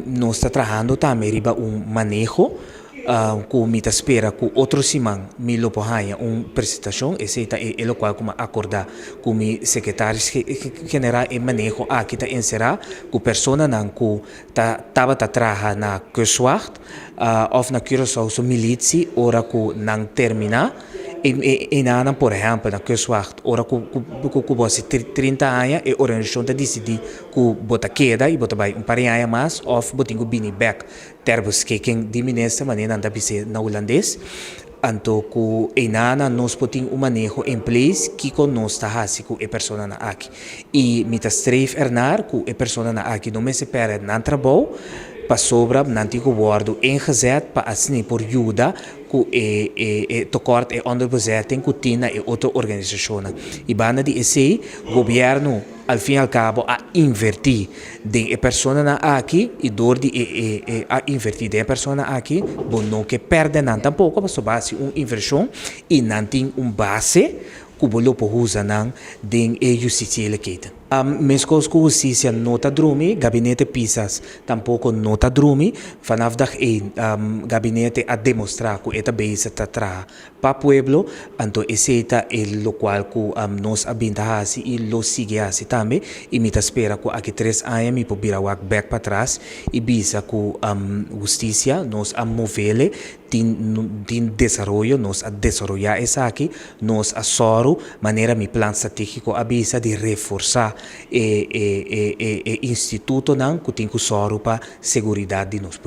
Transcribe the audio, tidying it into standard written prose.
Nós está trabalhando também riba manejo que me espera que outro semana me lo ponha apresentação esse é o qual como acordar com mi secretário general e manejo aqui está encerrar que persona não que tava trabalhando na Kustwacht ou na Curaçao so milícia ora que não terminar e nada, por exemplo, na Kustwacht, ora que você 30 anos e a organização está decidindo que bota queda e bota vai par de anos mais ou botar o bini back termos que quem diminui essa maneira anda a na holandês então que e nada nós podemos manejo em place que com nós está assim que a pessoa na aqui e me está streef ernar que a pessoa na aqui não me se perde não trabalho para sobra não tem que guardo ingezet para assim por ajuda que tekort e onderbezetting que tinha e outra organização e banda de esse governo al fim e al cabo a invertir de a pessoa na aqui e dor de a invertir de a pessoa aqui bom não que perde não tampouco mas base inversão e não tem base que bolo por usar não de justiça eleita. Mescos com justiça nota drumi, gabinete pisas tampouco nota drumi, vanaf dag 1 gabinete a demonstrar que eta base está para pueblo, então esse é o qual que nós abinda assim e lo sigue assim também e me espera que aqui 3 anos me poder back para trás e bisa que justiça nós a movele tin desarrollo nós a desarrollar essa aqui nós a soro maneira mi plan stratégico avisa de reforçar e instituto não que tem que soro para segurança de nós